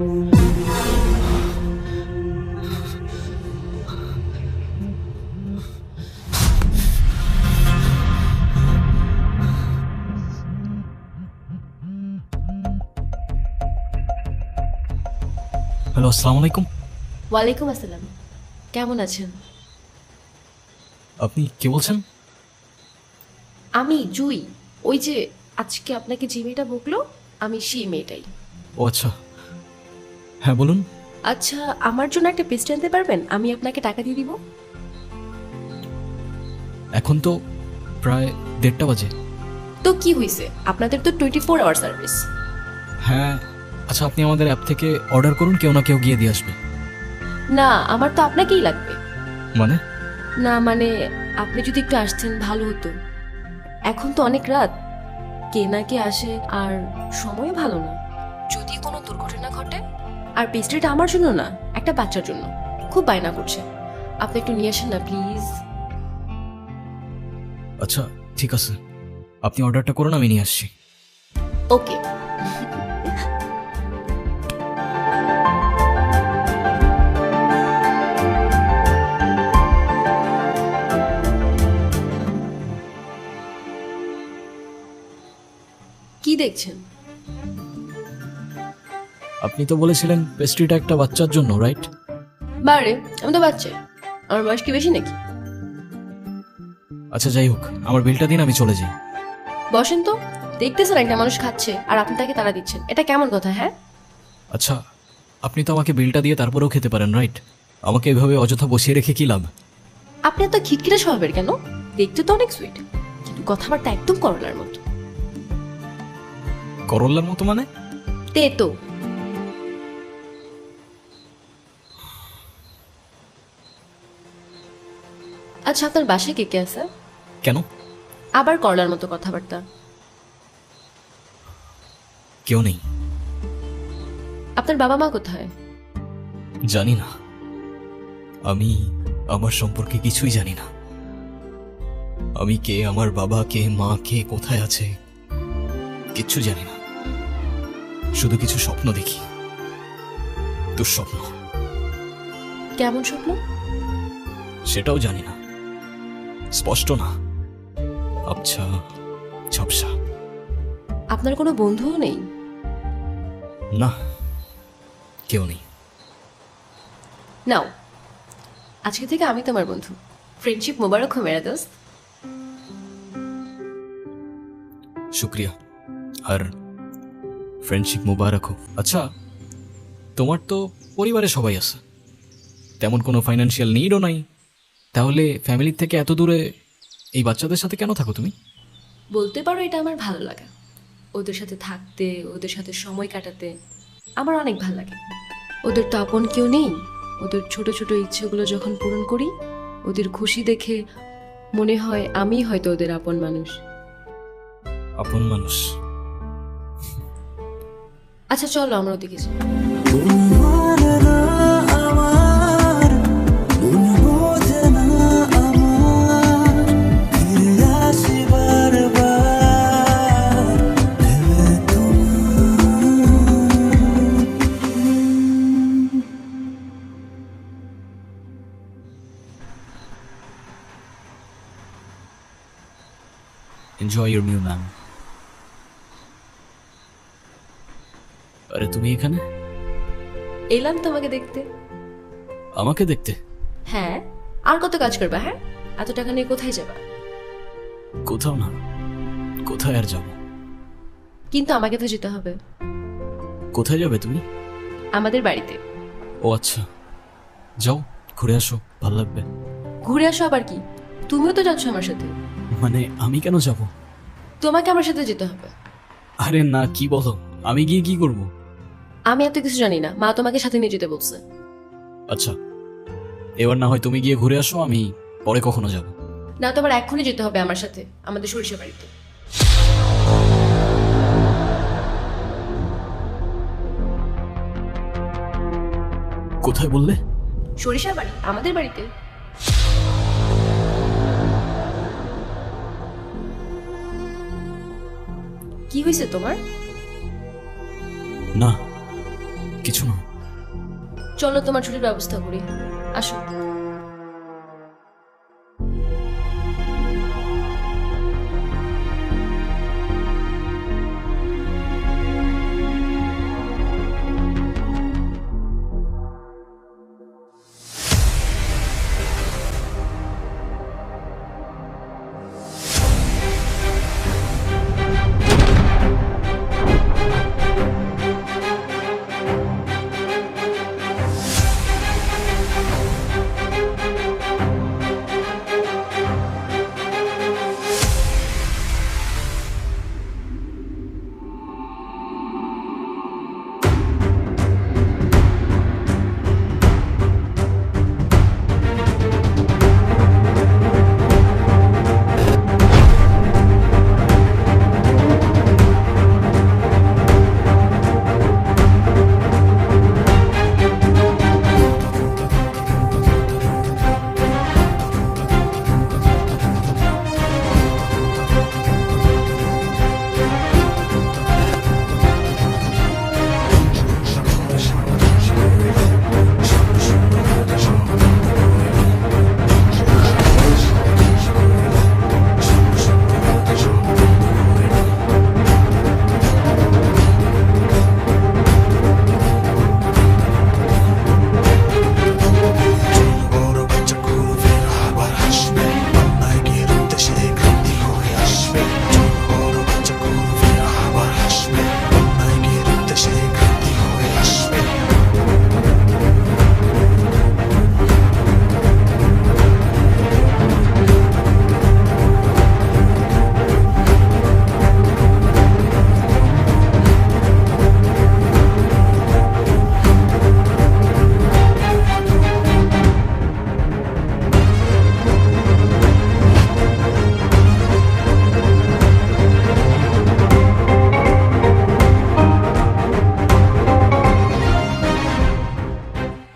Hello, আসসালামু আলাইকুম। ওয়ালাইকুম আসসালাম। কেমন আছেন? আপনি কে বলছেন? আমি জুই। ওই যে আজকে আপনাকে যে মেয়েটা বকলো, আমি সেই মেয়েটাই। ও আচ্ছা, হ্যাঁ বলুন। আচ্ছা, আমার জন্য একটা পেস্ট্রি আনতে পারবেন? আমি আপনাকে টাকা দিয়ে দিব। এখন তো প্রায় 1:30 বাজে। তো কি হয়েছে, আপনাদের তো 24 আওয়ার সার্ভিস। হ্যাঁ, আচ্ছা আপনি আমাদের অ্যাপ থেকে অর্ডার করুন, কেউ না কেউ গিয়ে দিয়ে আসবে। না, আমার তো আপনাকেই লাগবে। মানে? না মানে, আপনি যদি একটু আসতেন ভালো হতো। এখন তো অনেক রাত, কে না কে আসে, আর সময় ভালো না। যদি কোনো দুর্ঘটনা ঘটে। আর পেস্ট্রিটা আমার জন্য না, একটা বাচ্চার জন্য। খুব বায়না করছে, আপনি একটু নিয়ে আসেন না প্লিজ। আচ্ছা ঠিক আছে, আপনি অর্ডারটা করুন, আমি নিয়ে আসছি। ওকে। কি দেখছেন? আপনি তো বলেছিলেন পেস্ট্রিটা একটা বাচ্চার জন্য, রাইট? বারে, আমি তো বাচ্চা, আমার বয়স কি বেশি নাকি? আচ্ছা যাই হোক, আমার বিলটা দিন, আমি চলে যাই। বসেন তো। দেখতেছেন একটা মানুষ খাচ্ছে আর আপনি তাকে তাড়া দিচ্ছেন, এটা কেমন কথা? হ্যাঁ, আচ্ছা, আপনি তো আমাকে বিলটা দিয়ে তারপরেও খেতে পারেন, রাইট? আমাকে এভাবে অযথা বসিয়ে রেখে কি লাভ? আপনি এত খিটখিটে স্বভাবের কেন? দেখতে তো অনেক সুইট, কিন্তু কথাবার্তা একদম করলার মতো। করল্লার মতো মানে? তেতো। আচ্ছা, আপনার বাসায় কে কে আছে? কেন? আবার করলার মতো কথাবার্তা। কেউ নেই। আপনার বাবা মা কোথায়? জানি না, আমি আমার সম্পর্কে কিছুই জানি না। আমি কে, আমার বাবা কে, মা কে, কোথায় আছে, কিচ্ছু জানি না। শুধু কিছু স্বপ্ন দেখি, দুঃস্বপ্ন। কেমন স্বপ্ন? সেটাও জানি না, স্পষ্ট না, আবছা ঝাপসা। আপনার কোনো বন্ধুও নেই? না, কেউ নেই। নাও, আজকে থেকে আমি তোমার বন্ধু। ফ্রেন্ডশিপ মোবারক হো মেরা দোস্ত। শুক্রিয়া, আর ফ্রেন্ডশিপ মুবারক হোক। আচ্ছা, তোমার তো পরিবারে সবাই আছে, তেমন কোনো ফাইন্যান্সিয়াল নিডও নাই, তাহলে ফ্যামিলির থেকে এত দূরে এই বাচ্চাদের সাথে কেন থাকো তুমি? বলতে পারো এটা আমার ভালো লাগা। ওদের সাথে থাকতে, ওদের সাথে সময় কাটাতে আমার অনেক ভালো লাগে। ওদের তো আপন কেউ নেই। ওদের ছোট ছোট ইচ্ছেগুলো যখন পূরণ করি, ওদের খুশি দেখে মনে হয় আমি হয়তো ওদের আপন মানুষ। আপন মানুষ? আচ্ছা চলো আমরা ওদিকে যাই। Enjoy your new ma'am. আরে তুমি এখানে? এলাম তোমাকে দেখতে। আমাকে দেখতে? হ্যাঁ, আর কত কাজ করবা? হ্যাঁ, এত টাকা নিয়ে কোথায় যাবা? কোথাও না, কোথায় আর যাব? কিন্তু আমাকে তো যেতে হবে। কোথায় যাবে তুমি? আমাদের বাড়িতে। ও আচ্ছা, যাও ঘুরে আসো, ভালো লাগবে। ঘুরে আসো আবার কি? তুমিও তো যাচ্ছ আমার সাথে। মানে আমি কেন যাব? তোমাকে আমার সাথে যেতে হবে। আরে না, কি বলো, আমি গিয়ে কি করব? আমি এত কিছু জানি না, মা তোমাকে সাথে নিয়ে যেতে বলছে। আচ্ছা, এবার না হয় তুমি গিয়ে ঘুরে আসো, আমি পরে কখনো যাব। না, তোমার এক্ষুনি যেতে হবে আমার সাথে আমাদের সরিষা বাড়িতে। কোথায় বললে? সরিষা বাড়ি, আমাদের বাড়িতে। কি হয়েছে তোমার? না, কিছু না। চলো তোমার ছুটির ব্যবস্থা করি, আসো।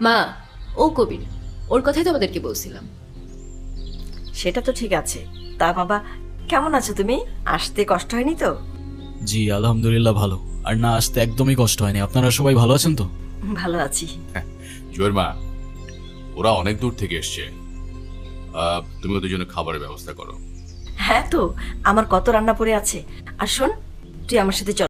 মা, ও কবির, ওর কথাই তো আমাদেরকে বলছিলাম। সেটা তো ঠিক আছে। তা বাবা, কেমন আছো তুমি? আসতে কষ্ট হয়নি তো? জি আলহামদুলিল্লাহ ভালো, আর না আসতে একদমই কষ্ট হয়নি। আপনারা সবাই ভালো আছেন তো? ভালো আছি। জুয়ের মা, ওরা অনেক দূর থেকে এসছে, তুমি ওদের জন্য খাবারের ব্যবস্থা করো। হ্যাঁ তো, আমার কত রান্না পড়ে আছে। আর শোন, তুই আমার সাথে চল।